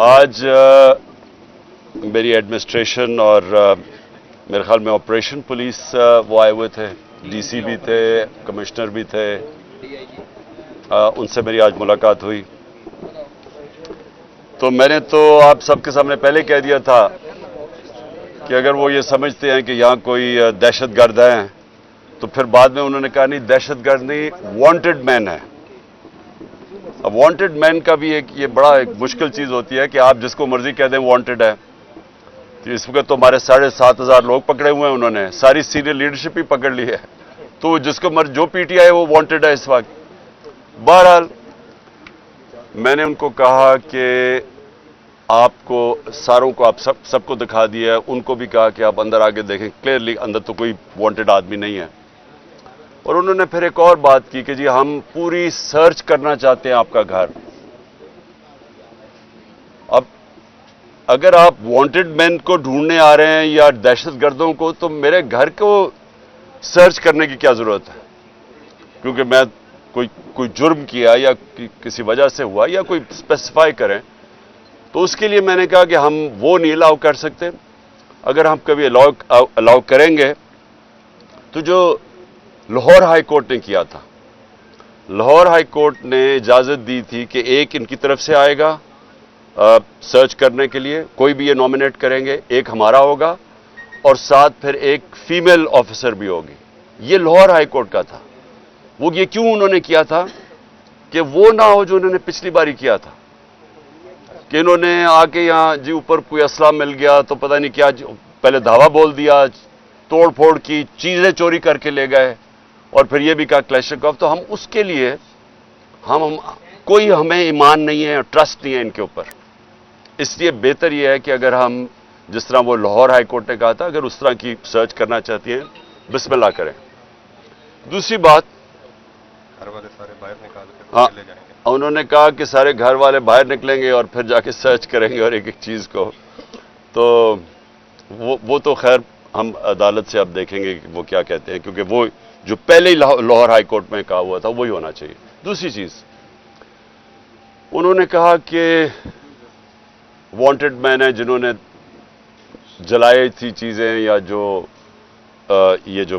آج میری ایڈمنسٹریشن اور میرے خیال میں آپریشن پولیس وہ آئے ہوئے تھے، ڈی سی بھی تھے، کمشنر بھی تھے، ان سے میری آج ملاقات ہوئی. تو میں نے تو آپ سب کے سامنے پہلے کہہ دیا تھا کہ اگر وہ یہ سمجھتے ہیں کہ یہاں کوئی دہشت گرد ہیں تو پھر بعد میں انہوں نے کہا نہیں دہشت گرد نہیں، وانٹڈ مین ہے. اب وانٹڈ مین کا بھی یہ بڑا ایک مشکل چیز ہوتی ہے کہ آپ جس کو مرضی کہہ دیں وانٹڈ ہے. تو اس وقت تو ہمارے 7,500 لوگ پکڑے ہوئے ہیں، انہوں نے ساری سینئر لیڈرشپ ہی پکڑ لی ہے، تو جس کو جو پی ٹی آئی وہ وانٹڈ ہے اس وقت. بہرحال میں نے ان کو کہا کہ آپ کو ساروں کو آپ سب کو دکھا دیا ہے، ان کو بھی کہا کہ آپ اندر آگے دیکھیں، کلیئرلی اندر تو کوئی وانٹڈ آدمی نہیں ہے. اور انہوں نے پھر ایک اور بات کی کہ جی ہم پوری سرچ کرنا چاہتے ہیں آپ کا گھر. اب اگر آپ وانٹڈ مین کو ڈھونڈنے آ رہے ہیں یا دہشت گردوں کو، تو میرے گھر کو سرچ کرنے کی کیا ضرورت ہے؟ کیونکہ میں کوئی جرم کیا یا کسی وجہ سے ہوا یا کوئی اسپیسیفائی کریں، تو اس کے لیے میں نے کہا کہ ہم وہ نہیں الاؤ کر سکتے. اگر ہم کبھی الاؤ کریں گے تو جو لاہور ہائی کورٹ نے کیا تھا، لاہور ہائی کورٹ نے اجازت دی تھی کہ ایک ان کی طرف سے آئے گا سرچ کرنے کے لیے، کوئی بھی یہ نامنیٹ کریں گے، ایک ہمارا ہوگا اور ساتھ پھر ایک فیمیل آفیسر بھی ہوگی. یہ لاہور ہائی کورٹ کا تھا. وہ یہ کیوں انہوں نے کیا تھا کہ وہ نہ ہو جو انہوں نے پچھلی باری کیا تھا کہ انہوں نے آ کے یہاں جی اوپر کوئی اسلحہ مل گیا تو پتہ نہیں کیا، پہلے دھاوا بول دیا، توڑ پھوڑ کی، چیزیں چوری کر کے لے گئے اور پھر یہ بھی کہا کلیشنکوف. تو ہم اس کے لیے کوئی ہمیں ایمان نہیں ہے، ٹرسٹ نہیں ہے ان کے اوپر. اس لیے بہتر یہ ہے کہ اگر ہم جس طرح وہ لاہور ہائی کورٹ نے کہا تھا، اگر اس طرح کی سرچ کرنا چاہتی ہیں بسم اللہ کریں. دوسری بات، گھر والے سارے باہر نکال کے ہاں لے جائیں گے. انہوں نے کہا کہ سارے گھر والے باہر نکلیں گے اور پھر جا کے سرچ کریں گے اور ایک ایک چیز کو. تو وہ تو خیر ہم عدالت سے اب دیکھیں گے کہ وہ کیا کہتے ہیں، کیونکہ وہ جو پہلے ہی لاہور ہائی کورٹ میں کہا ہوا تھا وہی ہونا چاہیے. دوسری چیز، انہوں نے کہا کہ وانٹڈ مین ہیں جنہوں نے جلائی تھی چیزیں یا جو یہ جو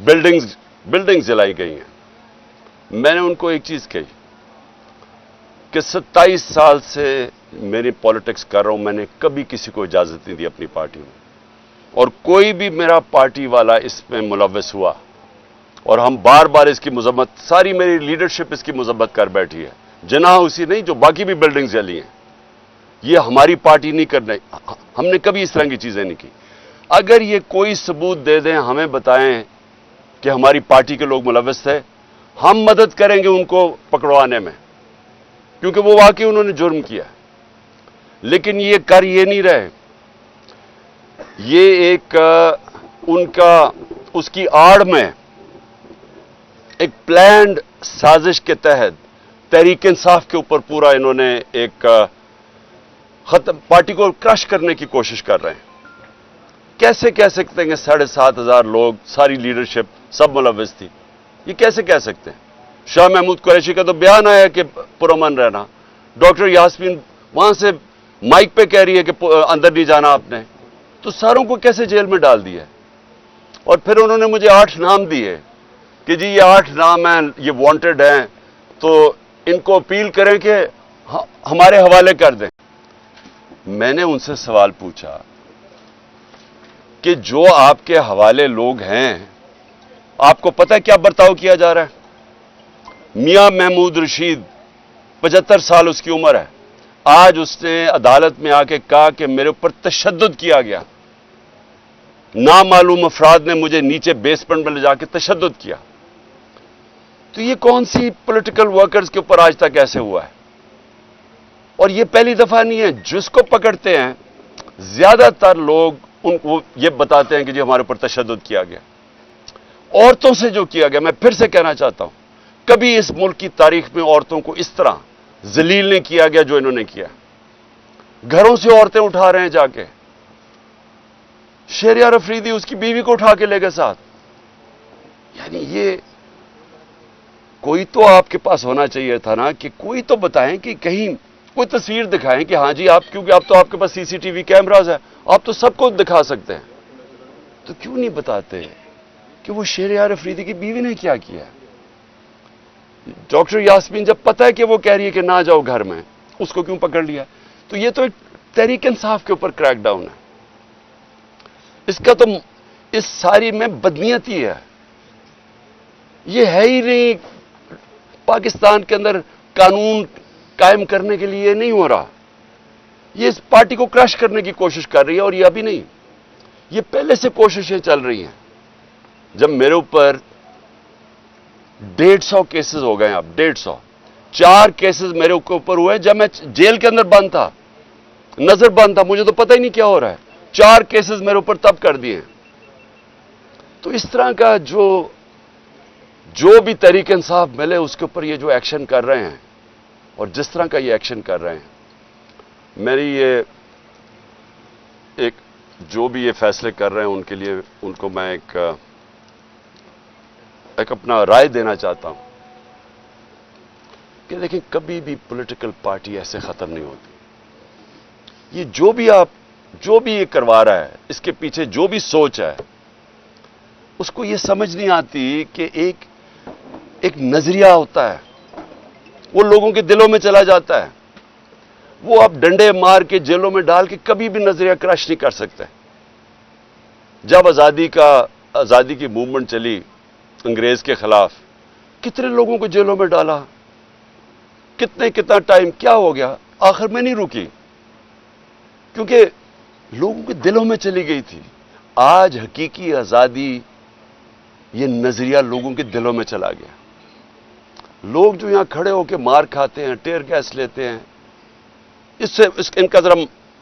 بلڈنگز جلائی گئی ہیں. میں نے ان کو ایک چیز کہی کہ 27 سال سے میری پالیٹکس کر رہا ہوں، میں نے کبھی کسی کو اجازت نہیں دی اپنی پارٹی میں، اور کوئی بھی میرا پارٹی والا اس میں ملوث ہوا اور ہم بار بار اس کی مذمت، ساری میری لیڈرشپ اس کی مذمت کر بیٹھی ہے، جناح اسی نہیں جو باقی بھی بلڈنگز جلی ہیں. یہ ہماری پارٹی نہیں کرنے، ہم نے کبھی اس طرح کی چیزیں نہیں کی. اگر یہ کوئی ثبوت دے دیں، ہمیں بتائیں کہ ہماری پارٹی کے لوگ ملوث تھے، ہم مدد کریں گے ان کو پکڑوانے میں، کیونکہ وہ واقعی انہوں نے جرم کیا. لیکن یہ کر یہ نہیں رہے. یہ ایک ان کا اس کی آڑ میں ایک پلانڈ سازش کے تحت تحریک انصاف کے اوپر پورا انہوں نے ایک پارٹی کو کرش کرنے کی کوشش کر رہے ہیں. کیسے کہہ سکتے ہیں کہ 7,500 لوگ، ساری لیڈرشپ سب ملوث تھی؟ یہ کیسے کہہ سکتے ہیں؟ شاہ محمود قریشی کا تو بیان آیا کہ پرامن رہنا. ڈاکٹر یاسمین وہاں سے مائک پہ کہہ رہی ہے کہ اندر نہیں جانا آپ نے. تو ساروں کو کیسے جیل میں ڈال دیا؟ اور پھر انہوں نے مجھے 8 نام دیے کہ جی یہ 8 نام ہیں، یہ وانٹڈ ہیں، تو ان کو اپیل کریں کہ ہمارے حوالے کر دیں. میں نے ان سے سوال پوچھا کہ جو آپ کے حوالے لوگ ہیں، آپ کو پتہ ہے کیا برتاؤ کیا جا رہا ہے؟ میاں محمود رشید 75 سال اس کی عمر ہے. آج اس نے عدالت میں آ کے کہا کہ میرے اوپر تشدد کیا گیا، نامعلوم افراد نے مجھے نیچے بیسمنٹ میں لے جا کے تشدد کیا. تو یہ کون سی پولیٹیکل ورکرز کے اوپر آج تک ایسے ہوا ہے؟ اور یہ پہلی دفعہ نہیں ہے. جس کو پکڑتے ہیں زیادہ تر لوگ ان کو یہ بتاتے ہیں کہ جی ہمارے اوپر تشدد کیا گیا. عورتوں سے جو کیا گیا، میں پھر سے کہنا چاہتا ہوں، کبھی اس ملک کی تاریخ میں عورتوں کو اس طرح ذلیل نہیں کیا گیا جو انہوں نے کیا. گھروں سے عورتیں اٹھا رہے ہیں جا کے. شہریار افریدی اس کی بیوی کو اٹھا کے لے گئے ساتھ. یعنی یہ کوئی تو آپ کے پاس ہونا چاہیے تھا نا، کہ کوئی تو بتائیں کہ کہیں کوئی تصویر دکھائیں کہ ہاں جی آپ، کیونکہ آپ تو آپ کے پاس سی سی ٹی وی کیمراز ہے، آپ تو سب کو دکھا سکتے ہیں، تو کیوں نہیں بتاتے کہ وہ شہریار افریدی کی بیوی نے کیا کیا؟ ڈاکٹر یاسمین جب پتہ ہے کہ وہ کہہ رہی ہے کہ نہ جاؤ گھر میں، اس کو کیوں پکڑ لیا؟ تو یہ تو ایک تحریک انصاف کے اوپر کریک ڈاؤن ہے. اس کا تو اس ساری میں بدنیتی ہے. یہ ہے ہی نہیں پاکستان کے اندر قانون قائم کرنے کے لیے نہیں ہو رہا. یہ اس پارٹی کو کرش کرنے کی کوشش کر رہی ہے، اور یہ ابھی نہیں، یہ پہلے سے کوششیں چل رہی ہیں. جب میرے اوپر 150 کیسز ہو گئے، اب 150 4 کیسز میرے اوپر ہوئے جب میں جیل کے اندر بند تھا، نظر بند تھا، مجھے تو پتہ ہی نہیں کیا ہو رہا ہے. 4 کیسز میرے اوپر تب کر دیے. تو اس طرح کا جو بھی تحریک انصاف ملے اس کے اوپر یہ جو ایکشن کر رہے ہیں، اور جس طرح کا یہ ایکشن کر رہے ہیں، میری یہ ایک جو بھی یہ فیصلے کر رہے ہیں ان کے لیے ان کو میں ایک اپنا رائے دینا چاہتا ہوں کہ دیکھیں کبھی بھی پولیٹیکل پارٹی ایسے ختم نہیں ہوتی. یہ جو بھی یہ کروا رہا ہے، اس کے پیچھے جو بھی سوچ ہے، اس کو یہ سمجھ نہیں آتی کہ ایک نظریہ ہوتا ہے، وہ لوگوں کے دلوں میں چلا جاتا ہے. وہ آپ ڈنڈے مار کے جیلوں میں ڈال کے کبھی بھی نظریہ کرش نہیں کر سکتے. جب آزادی کی موومنٹ چلی انگریز کے خلاف، کتنے لوگوں کو جیلوں میں ڈالا، کتنا ٹائم کیا ہو گیا، آخر میں نہیں رکی، کیونکہ لوگوں کے دلوں میں چلی گئی تھی. آج حقیقی آزادی، یہ نظریہ لوگوں کے دلوں میں چلا گیا. لوگ جو یہاں کھڑے ہو کے مار کھاتے ہیں، ٹیئر گیس لیتے ہیں، ان کا ذرا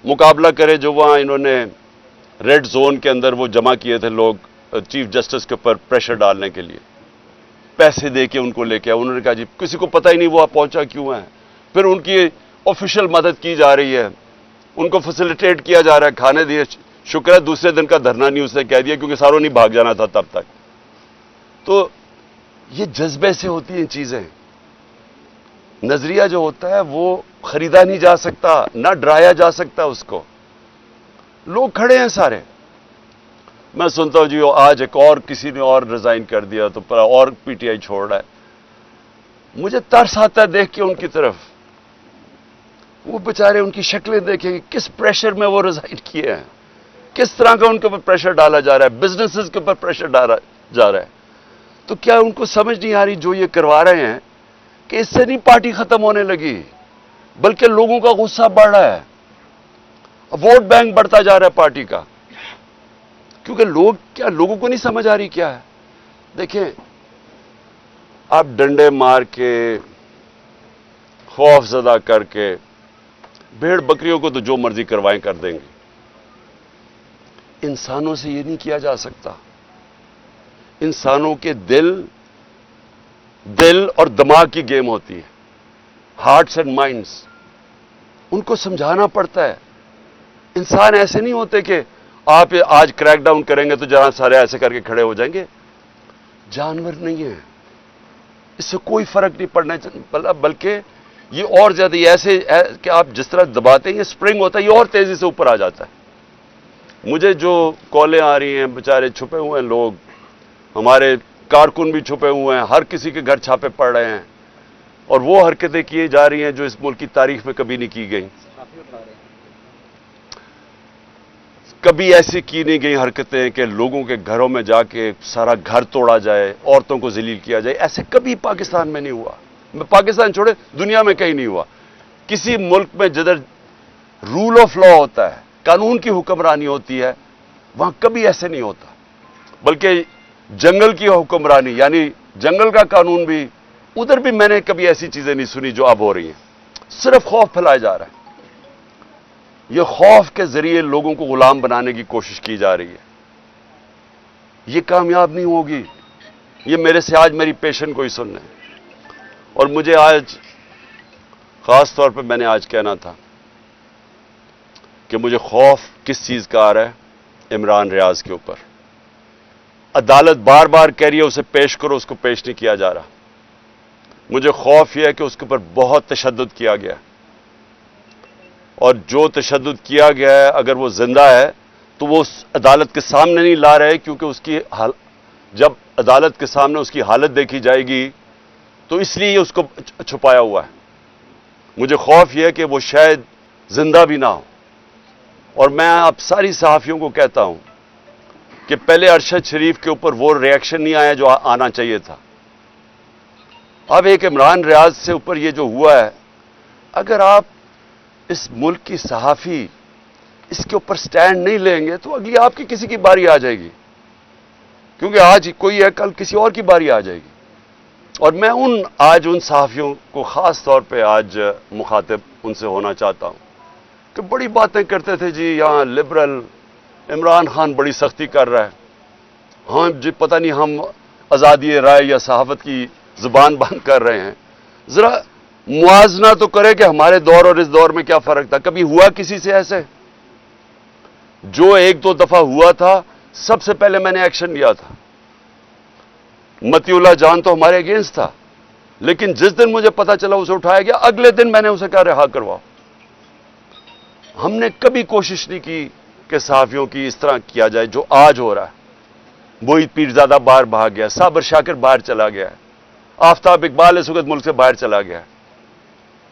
مقابلہ کرے جو وہاں انہوں نے ریڈ زون کے اندر وہ جمع کیے تھے لوگ چیف جسٹس کے اوپر پریشر ڈالنے کے لیے، پیسے دے کے ان کو لے کے آئے. انہوں نے کہا جی کسی کو پتہ ہی نہیں وہ آپ پہنچا کیوں ہے. پھر ان کی آفیشیل مدد کی جا رہی ہے، ان کو فیسیلیٹیٹ کیا جا رہا ہے، کھانے دیے. شکر ہے دوسرے دن کا دھرنا نہیں اس نے کہہ دیا، کیونکہ ساروں نہیں بھاگ جانا تھا تب تک. تو یہ جذبے سے ہوتی ہیں چیزیں. نظریہ جو ہوتا ہے وہ خریدا نہیں جا سکتا، نہ ڈرایا جا سکتا اس کو. لوگ کھڑے ہیں سارے. میں سنتا ہوں جی آج ایک اور کسی نے اور ریزائن کر دیا تو اور پی ٹی آئی چھوڑ رہا ہے. مجھے ترس آتا ہے دیکھ کے ان کی طرف. وہ بیچارے ان کی شکلیں دیکھیں کہ کس پریشر میں وہ ریزائن کیے ہیں، کس طرح کا ان کے اوپر پریشر ڈالا جا رہا ہے، بزنسز کے اوپر پریشر ڈالا جا رہا ہے. تو کیا ان کو سمجھ نہیں آ رہی جو یہ کروا رہے ہیں کہ اس سے نہیں پارٹی ختم ہونے لگی، بلکہ لوگوں کا غصہ بڑھ رہا ہے، ووٹ بینک بڑھتا جا رہا ہے پارٹی کا. کیونکہ لوگوں کو نہیں سمجھ آ رہی کیا ہے. دیکھیں آپ ڈنڈے مار کے، خوف زدہ کر کے، بھیڑ بکریوں کو تو جو مرضی کروائیں کر دیں گے. انسانوں سے یہ نہیں کیا جا سکتا. انسانوں کے دل اور دماغ کی گیم ہوتی ہے، ہارٹس اینڈ مائنڈس. ان کو سمجھانا پڑتا ہے. انسان ایسے نہیں ہوتے کہ آپ آج کریک ڈاؤن کریں گے تو جہاں سارے ایسے کر کے کھڑے ہو جائیں گے. جانور نہیں ہیں، اس سے کوئی فرق نہیں پڑنا، بلکہ یہ اور زیادہ ایسے کہ آپ جس طرح دباتے ہیں یہ سپرنگ ہوتا ہے، یہ اور تیزی سے اوپر آ جاتا ہے. مجھے جو کالیں آ رہی ہیں، بیچارے چھپے ہوئے ہیں لوگ، ہمارے کارکن بھی چھپے ہوئے ہیں، ہر کسی کے گھر چھاپے پڑ رہے ہیں، اور وہ حرکتیں کی جا رہی ہیں جو اس ملک کی تاریخ میں کبھی نہیں کی گئیں. کبھی ایسی کی نہیں گئی حرکتیں کہ لوگوں کے گھروں میں جا کے سارا گھر توڑا جائے، عورتوں کو ذلیل کیا جائے. ایسے کبھی پاکستان میں نہیں ہوا. پاکستان چھوڑے دنیا میں کہیں نہیں ہوا. کسی ملک میں جدھر رول آف لا ہوتا ہے، قانون کی حکمرانی ہوتی ہے، وہاں کبھی ایسے نہیں ہوتا. بلکہ جنگل کی حکمرانی، یعنی جنگل کا قانون بھی، ادھر بھی میں نے کبھی ایسی چیزیں نہیں سنی جو اب ہو رہی ہیں. صرف خوف پھیلایا جا رہا ہے. یہ خوف کے ذریعے لوگوں کو غلام بنانے کی کوشش کی جا رہی ہے. یہ کامیاب نہیں ہوگی. یہ میرے سے آج میری پیشن کو ہی سن لیں. اور مجھے آج خاص طور پہ میں نے آج کہنا تھا کہ مجھے خوف کس چیز کا آ رہا ہے؟ عمران ریاض کے اوپر. عدالت بار بار کہہ رہی ہے اسے پیش کرو، اس کو پیش نہیں کیا جا رہا. مجھے خوف یہ ہے کہ اس کے اوپر بہت تشدد کیا گیا. اور جو تشدد کیا گیا ہے اگر وہ زندہ ہے تو وہ اس عدالت کے سامنے نہیں لا رہے، کیونکہ اس کی جب عدالت کے سامنے اس کی حالت دیکھی جائے گی تو اس لیے اس کو چھپایا ہوا ہے۔ مجھے خوف یہ ہے کہ وہ شاید زندہ بھی نہ ہو، اور میں آپ ساری صحافیوں کو کہتا ہوں کہ پہلے ارشد شریف کے اوپر وہ ریئیکشن نہیں آیا جو آنا چاہیے تھا۔ اب ایک عمران ریاض سے اوپر یہ جو ہوا ہے، اگر آپ اس ملک کی صحافی اس کے اوپر سٹینڈ نہیں لیں گے تو اگلی آپ کی کسی کی باری آ جائے گی، کیونکہ آج کوئی ہے کل کسی اور کی باری آ جائے گی۔ اور میں آج ان صحافیوں کو خاص طور پہ آج مخاطب ان سے ہونا چاہتا ہوں کہ بڑی باتیں کرتے تھے، جی یہاں لبرل عمران خان بڑی سختی کر رہا ہے، ہاں جی پتہ نہیں ہم آزادی رائے یا صحافت کی زبان بند کر رہے ہیں۔ ذرا موازنہ تو کرے کہ ہمارے دور اور اس دور میں کیا فرق تھا۔ کبھی ہوا کسی سے ایسے؟ جو ایک دو دفعہ ہوا تھا سب سے پہلے میں نے ایکشن لیا تھا۔ متی اللہ جان تو ہمارے اگینسٹ تھا، لیکن جس دن مجھے پتا چلا اسے اٹھایا گیا اگلے دن میں نے اسے کہا رہا کرواؤ۔ ہم نے کبھی کوشش نہیں کی کہ صحافیوں کی اس طرح کیا جائے جو آج ہو رہا ہے۔ موہت پیرزادہ باہر بھاگ گیا، صابر شاکر باہر چلا گیا ہے، آفتاب اقبال اس وقت ملک سے باہر چلا گیا ہے۔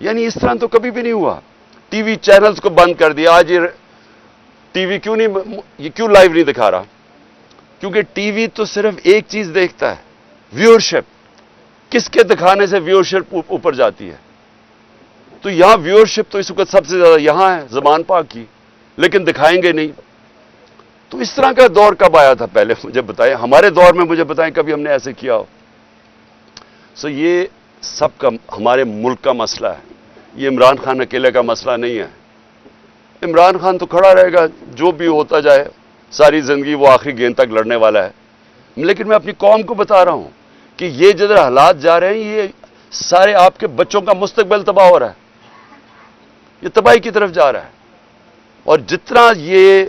یعنی اس طرح تو کبھی بھی نہیں ہوا۔ ٹی وی چینلز کو بند کر دیا۔ آج یہ ٹی وی کیوں لائیو نہیں دکھا رہا؟ کیونکہ ٹی وی تو صرف ایک چیز دیکھتا ہے، ویورشپ۔ کس کے دکھانے سے ویورشپ اوپر جاتی ہے؟ تو یہاں ویورشپ تو اس وقت سب سے زیادہ یہاں ہے زبان پاک کی، لیکن دکھائیں گے نہیں۔ تو اس طرح کا دور کب آیا تھا؟ پہلے مجھے بتائیں، ہمارے دور میں مجھے بتائیں کبھی ہم نے ایسے کیا ہو؟ یہ سب کا ہمارے ملک کا مسئلہ ہے، یہ عمران خان اکیلے کا مسئلہ نہیں ہے۔ عمران خان تو کھڑا رہے گا، جو بھی ہوتا جائے، ساری زندگی وہ آخری گیند تک لڑنے والا ہے۔ لیکن میں اپنی قوم کو بتا رہا ہوں کہ یہ جدھر حالات جا رہے ہیں، یہ سارے آپ کے بچوں کا مستقبل تباہ ہو رہا ہے، یہ تباہی کی طرف جا رہا ہے۔ اور جتنا یہ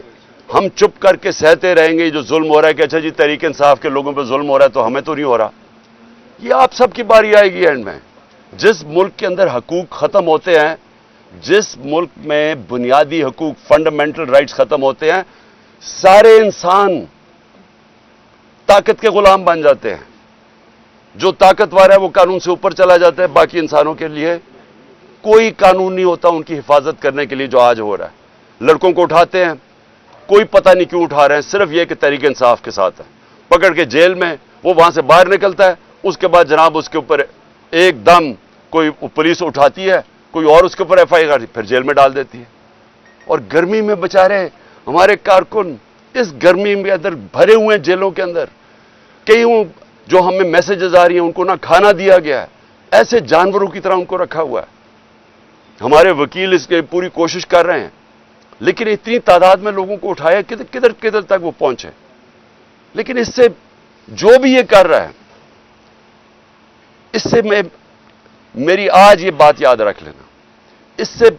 ہم چپ کر کے سہتے رہیں گے جو ظلم ہو رہا ہے کہ اچھا جی تحریک انصاف کے لوگوں پہ ظلم ہو رہا ہے تو ہمیں تو نہیں ہو رہا، یہ آپ سب کی باری آئے گی اینڈ میں۔ جس ملک کے اندر حقوق ختم ہوتے ہیں، جس ملک میں بنیادی حقوق فنڈامنٹل رائٹس ختم ہوتے ہیں، سارے انسان طاقت کے غلام بن جاتے ہیں۔ جو طاقتور ہے وہ قانون سے اوپر چلا جاتا ہے، باقی انسانوں کے لیے کوئی قانون نہیں ہوتا ان کی حفاظت کرنے کے لیے جو آج ہو رہا ہے۔ لڑکوں کو اٹھاتے ہیں، کوئی پتہ نہیں کیوں اٹھا رہے ہیں، صرف یہ کہ تحریک انصاف کے ساتھ ہے، پکڑ کے جیل میں، وہ وہاں سے باہر نکلتا ہے، اس کے بعد جناب اس کے اوپر ایک دم کوئی پولیس اٹھاتی ہے، کوئی اور اس کے اوپر ایف آئی آر پھر جیل میں ڈال دیتی ہے۔ اور گرمی میں بچارے ہمارے کارکن اس گرمی میں اندر بھرے ہوئے ہیں جیلوں کے اندر، کئی جو ہمیں میسیجز آ رہی ہیں ان کو نہ کھانا دیا گیا ہے، ایسے جانوروں کی طرح ان کو رکھا ہوا ہے۔ ہمارے وکیل اس کے پوری کوشش کر رہے ہیں، لیکن اتنی تعداد میں لوگوں کو اٹھایا کدھر تک وہ پہنچے۔ لیکن اس سے جو بھی یہ کر رہا ہے، اس سے میری آج یہ بات یاد رکھ لینا، اس سے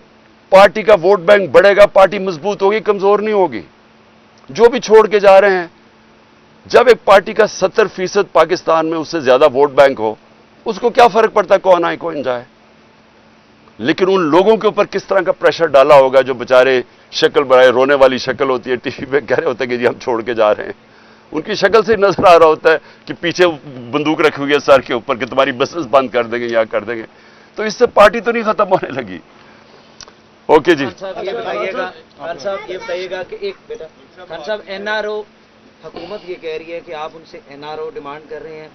پارٹی کا ووٹ بینک بڑھے گا، پارٹی مضبوط ہوگی، کمزور نہیں ہوگی۔ جو بھی چھوڑ کے جا رہے ہیں، جب ایک پارٹی کا 70% پاکستان میں اس سے زیادہ ووٹ بینک ہو، اس کو کیا فرق پڑتا ہے کون آئے کون جائے؟ لیکن ان لوگوں کے اوپر کس طرح کا پریشر ڈالا ہوگا جو بےچارے شکل بنائے، رونے والی شکل ہوتی ہے، ٹی وی پہ کہہ رہے ہوتے ہیں کہ جی ہم چھوڑ کے جا رہے ہیں، ان کی شکل سے نظر آ رہا ہوتا ہے کہ پیچھے بندوق رکھی ہوئی ہے سر کے اوپر کہ تمہاری بسنس بند کر دیں گے یا کر دیں گے۔ تو اس سے پارٹی تو نہیں ختم ہونے لگی۔ اوکے جی خان صاحب یہ بتائیے گا کہ ایک بیٹا خان صاحب این آر او حکومت یہ کہہ رہی ہے کہ آپ ان سے این آر او ڈیمانڈ کر رہے ہیں،